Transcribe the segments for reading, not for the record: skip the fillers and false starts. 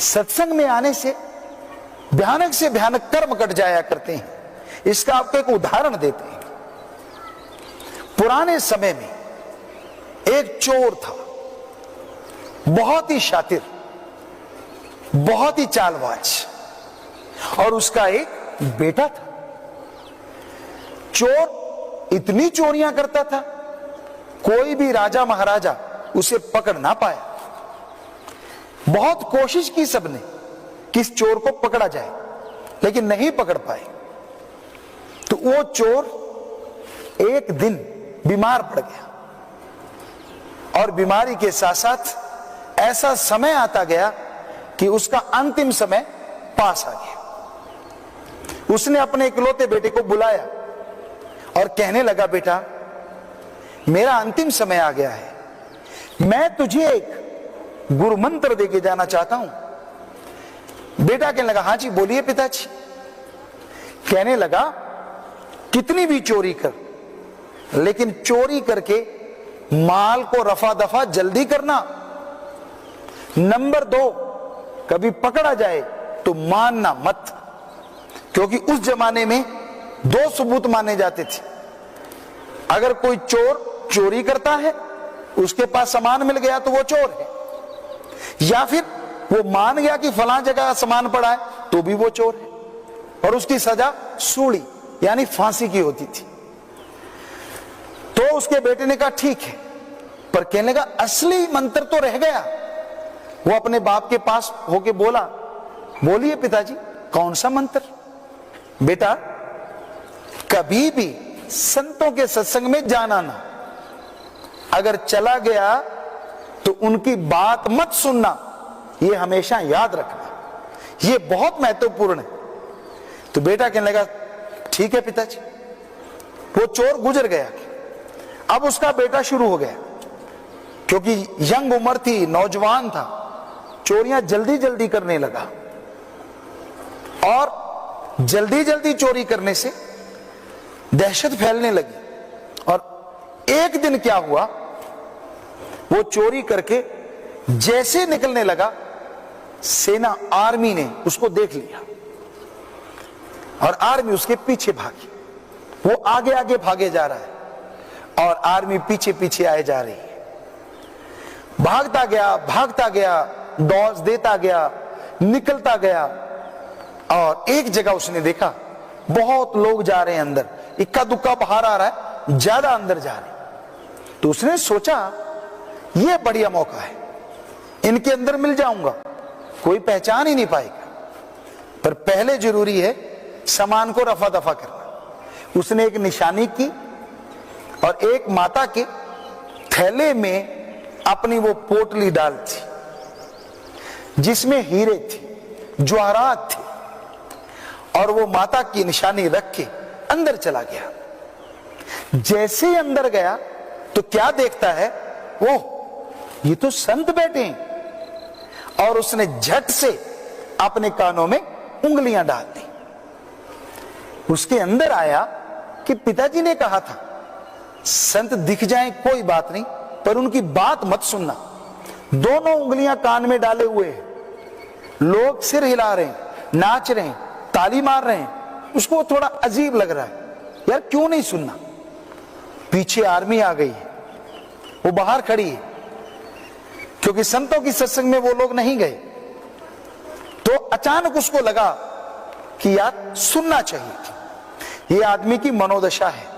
सत्संग में आने से भयानक कर्म कट जाया करते हैं। इसका आपको एक उदाहरण देते हैं। पुराने समय में एक चोर था, बहुत ही शातिर, बहुत ही चालबाज, और उसका एक बेटा था। चोर इतनी चोरियां करता था, कोई भी राजा महाराजा उसे पकड़ ना पाया। बहुत कोशिश की सबने कि इस चोर को पकड़ा जाए, लेकिन नहीं पकड़ पाए। तो वो चोर एक दिन बीमार पड़ गया, और बीमारी के साथ साथ ऐसा समय आता गया कि उसका अंतिम समय पास आ गया। उसने अपने इकलौते बेटे को बुलाया और कहने लगा, बेटा मेरा अंतिम समय आ गया है, मैं तुझे एक गुरु मंत्र देके जाना चाहता हूं। बेटा कहने लगा, हाँ जी बोलिए पिताजी। कहने लगा, कितनी भी चोरी कर, लेकिन चोरी करके माल को रफा दफा जल्दी करना। नंबर 2, कभी पकड़ा जाए तो मानना मत, क्योंकि उस जमाने में 2 सबूत माने जाते थे। अगर कोई चोर चोरी करता है, उसके पास सामान मिल गया तो वो चोर है, या फिर वो मान गया कि फलां जगह सामान पड़ा है तो भी वो चोर है, और उसकी सजा सूली यानी फांसी की होती थी। तो उसके बेटे ने कहा ठीक है, पर कहने लगा असली मंत्र तो रह गया। वो अपने बाप के पास होके बोला, बोलिए पिताजी कौन सा मंत्र। बेटा कभी भी संतों के सत्संग में जाना ना, अगर चला गया तो उनकी बात मत सुनना, ये हमेशा याद रखना, ये बहुत महत्वपूर्ण है। तो बेटा कहने लगा ठीक है पिताजी। वो चोर गुजर गया। अब उसका बेटा शुरू हो गया, क्योंकि यंग उम्र थी, नौजवान था, चोरियां जल्दी जल्दी करने लगा, और जल्दी जल्दी चोरी करने से दहशत फैलने लगी। और एक दिन क्या हुआ, वो चोरी करके जैसे निकलने लगा, सेना आर्मी ने उसको देख लिया और आर्मी उसके पीछे भागी। वो आगे आगे भागे जा रहा है और आर्मी पीछे पीछे आए जा रही है। भागता गया, डॉज देता गया, निकलता गया, और एक जगह उसने देखा बहुत लोग जा रहे हैं अंदर, इक्का दुक्का बाहर आ रहा है, ज्यादा अंदर जा रहे। तो उसने सोचा यह बढ़िया मौका है, इनके अंदर मिल जाऊंगा, कोई पहचान ही नहीं पाएगा। पर पहले जरूरी है सामान को रफा दफा करना। उसने एक निशानी की और एक माता के थैले में अपनी वो पोटली डाल थी जिसमें हीरे थे, जवाहरात थे, और वो माता की निशानी रख के अंदर चला गया। जैसे ही अंदर गया तो क्या देखता है, ओह ये तो संत बैठे हैं, और उसने झट से अपने कानों में उंगलियां डाल दी। उसके अंदर आया कि पिताजी ने कहा था संत दिख जाएं कोई बात नहीं, पर उनकी बात मत सुनना। दोनों उंगलियां कान में डाले हुए हैं, लोग सिर हिला रहे हैं, नाच रहे हैं, ताली मार रहे हैं। उसको थोड़ा अजीब लग रहा है, यार क्यों नहीं सुनना। पीछे आर्मी आ गई है, वो बाहर खड़ी है, क्योंकि संतों की सत्संग में वो लोग नहीं गए। तो अचानक उसको लगा कि यार सुनना चाहिए। ये आदमी की मनोदशा है।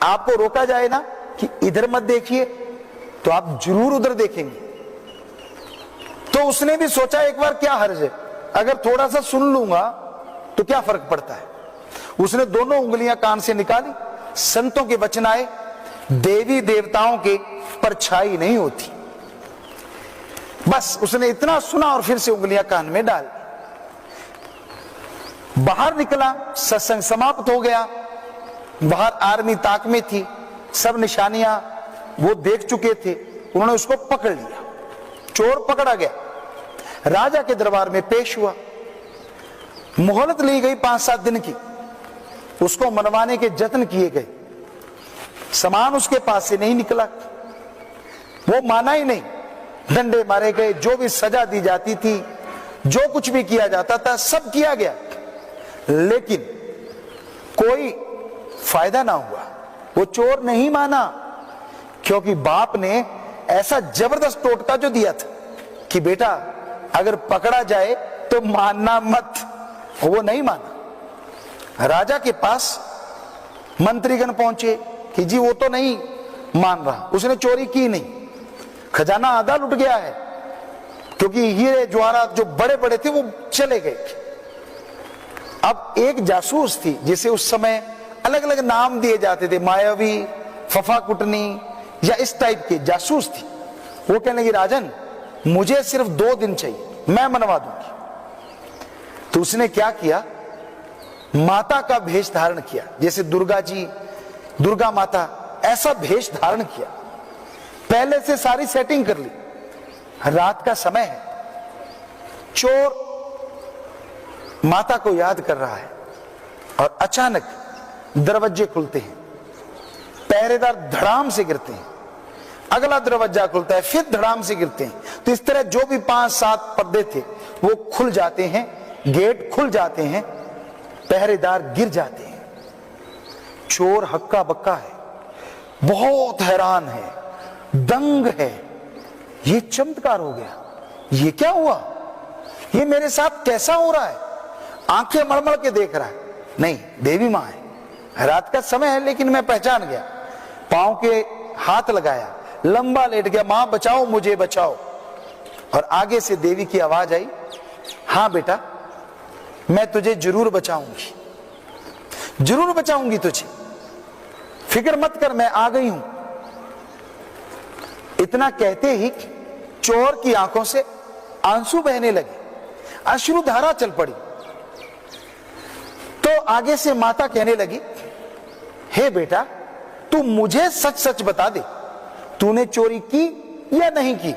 आपको रोका जाए ना कि इधर मत देखिए, तो आप जरूर उधर देखेंगे। तो उसने भी सोचा एक बार क्या हर्ज है, अगर थोड़ा सा सुन लूंगा तो क्या फर्क पड़ता है। उसने दोनों उंगलियां कान से निकाली। संतों के वचन आए, देवी देवताओं के परछाई नहीं होती। बस उसने इतना सुना और फिर से उंगलियां कान में डाल। बाहर निकला, सत्संग समाप्त हो गया। बाहर आर्मी ताक में थी, सब निशानियां वो देख चुके थे। उन्होंने उसको पकड़ लिया, चोर पकड़ा गया, राजा के दरबार में पेश हुआ। मोहलत ली गई 5-7 दिन की, उसको मनवाने के जत्न किए गए। सामान उसके पास से नहीं निकला, वो माना ही नहीं। डंडे मारे गए, जो भी सजा दी जाती थी जो कुछ भी किया जाता था सब किया गया, लेकिन कोई फायदा ना हुआ। वो चोर नहीं माना, क्योंकि बाप ने ऐसा जबरदस्त टोटका जो दिया था कि बेटा अगर पकड़ा जाए तो मानना मत। वो नहीं माना। राजा के पास मंत्रीगण पहुंचे कि जी वो तो नहीं मान रहा, उसने चोरी की नहीं, खजाना आधा लुट गया है, क्योंकि हीरे जवाहरात जो बड़े बड़े थे वो चले गए। अब एक जासूस थी जिसे उस समय अलग अलग नाम दिए जाते थे, मायावी, फफा कुटनी या इस टाइप के जासूस थी। वो कहने लगी राजन मुझे सिर्फ 2 दिन चाहिए, मैं मनवा दूंगी। तो उसने क्या किया, माता का भेष धारण किया, जैसे दुर्गा जी, दुर्गा माता, ऐसा भेष धारण किया। पहले से सारी सेटिंग कर ली। रात का समय है, चोर माता को याद कर रहा है और अचानक दरवाजे खुलते हैं, पहरेदार धड़ाम से गिरते हैं, अगला दरवाजा खुलता है, फिर धड़ाम से गिरते हैं। तो इस तरह जो भी 5-7 पर्दे थे वो खुल जाते हैं, गेट खुल जाते हैं, पहरेदार गिर जाते हैं। चोर हक्का बक्का है, बहुत हैरान है, दंग है, ये चमत्कार हो गया, ये क्या हुआ, ये मेरे साथ कैसा हो रहा है। आंखें मड़मड़ के देख रहा है, नहीं देवी मां है, रात का समय है, लेकिन मैं पहचान गया। पांव के हाथ लगाया, लंबा लेट गया, मां बचाओ मुझे बचाओ। और आगे से देवी की आवाज आई, हां बेटा मैं तुझे जरूर बचाऊंगी, जरूर बचाऊंगी तुझे, फिक्र मत कर, मैं आ गई हूं। इतना कहते ही चोर की आंखों से आंसू बहने लगे, अश्रुधारा चल पड़ी। तो आगे से माता कहने लगी, हे बेटा तू मुझे सच सच बता दे, तूने चोरी की या नहीं की।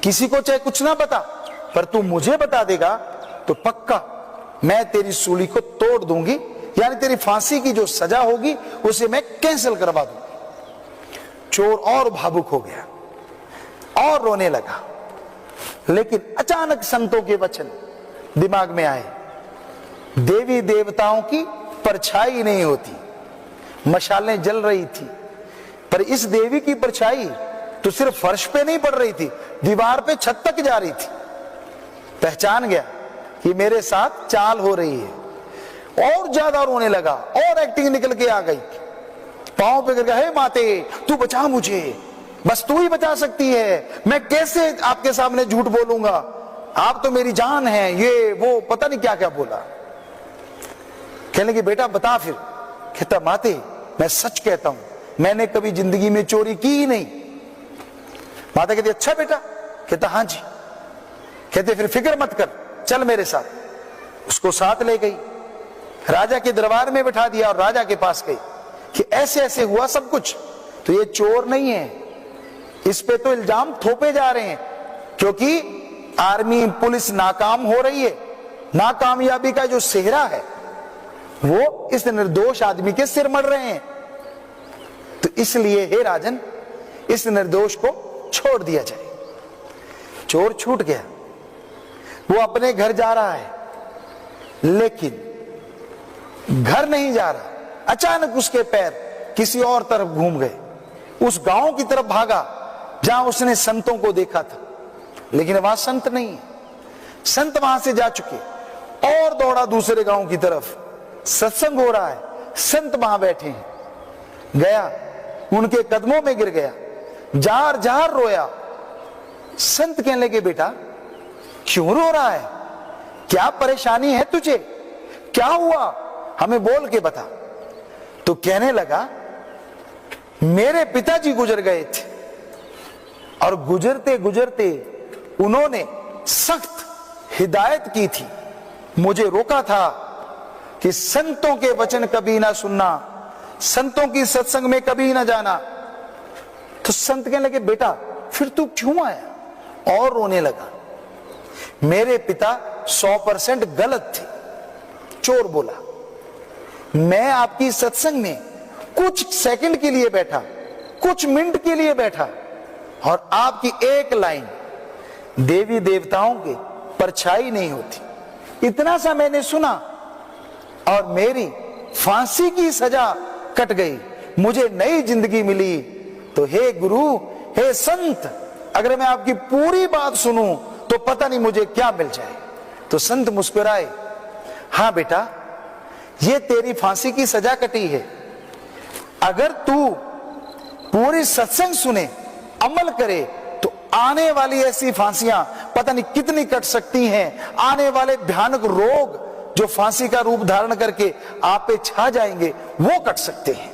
किसी को चाहे कुछ ना बता, पर तू मुझे बता देगा तो पक्का मैं तेरी सूली को तोड़ दूंगी, यानी तेरी फांसी की जो सजा होगी उसे मैं कैंसिल करवा दूंगी। चोर और भावुक हो गया और रोने लगा। लेकिन अचानक संतों के वचन दिमाग में आए, देवी देवताओं की परछाई नहीं होती। मशालें जल रही थी, पर इस देवी की परछाई तो सिर्फ फर्श पे नहीं पड़ रही थी, दीवार पे, छत तक जा रही थी। पहचान गया कि मेरे साथ चाल हो रही है, और ज्यादा रोने लगा, और एक्टिंग निकल के आ गई, पांव पे गिर गया, हे माते तू बचा मुझे, बस तू ही बचा सकती है, मैं कैसे आपके सामने झूठ बोलूंगा, आप तो मेरी जान है, ये वो पता नहीं क्या क्या बोला। कहने लगे बेटा बता फिर। कहता माते मैं सच कहता हूं, मैंने कभी जिंदगी में चोरी की ही नहीं। माता कहती अच्छा बेटा। कहता हाँ जी। कहते फिर फिक्र मत कर, चल मेरे साथ। उसको साथ ले गई, राजा के दरबार में बिठा दिया और राजा के पास गई कि ऐसे ऐसे हुआ सब कुछ, तो ये चोर नहीं है, इस पे तो इल्जाम थोपे जा रहे हैं, क्योंकि आर्मी पुलिस नाकाम हो रही है, नाकामयाबी का जो सेहरा है वो इस निर्दोष आदमी के सिर मड़ रहे हैं। तो इसलिए हे राजन इस निर्दोष को छोड़ दिया जाए। चोर छूट गया, वो अपने घर जा रहा है, लेकिन घर नहीं जा रहा। अचानक उसके पैर किसी और तरफ घूम गए, उस गांव की तरफ भागा जहां उसने संतों को देखा था, लेकिन वहां संत नहीं है, संत वहां से जा चुके। और दौड़ा दूसरे गांव की तरफ, सत्संग हो रहा है, संत वहां बैठे हैं, गया उनके कदमों में गिर गया, जार जार रोया। संत कहने लगे बेटा क्यों रो रहा है, क्या परेशानी है तुझे, क्या हुआ, हमें बोल के बता। तो कहने लगा मेरे पिताजी गुजर गए थे और गुजरते गुजरते उन्होंने सख्त हिदायत की थी, मुझे रोका था कि संतों के वचन कभी ना सुनना, संतों की सत्संग में कभी ना जाना। तो संत कहने लगे बेटा फिर तू क्यों आया, और रोने लगा। मेरे पिता 100% गलत थे। चोर बोला मैं आपकी सत्संग में कुछ सेकंड के लिए बैठा, कुछ मिनट के लिए बैठा, और आपकी एक लाइन देवी देवताओं के परछाई नहीं होती। इतना सा मैंने सुना और मेरी फांसी की सजा कट गई, मुझे नई जिंदगी मिली। तो हे गुरु, हे संत, अगर मैं आपकी पूरी बात सुनूं तो पता नहीं मुझे क्या मिल जाए। तो संत मुस्कुराए, हाँ बेटा, ये तेरी फांसी की सजा कटी है। अगर तू पूरी सत्संग सुने, अमल करे, तो आने वाली ऐसी फांसियां पता नहीं कितनी कट सकती हैं। आने वाले भयानक रोग जो फांसी का रूप धारण करके आप पे छा जाएंगे, वो कट सकते हैं।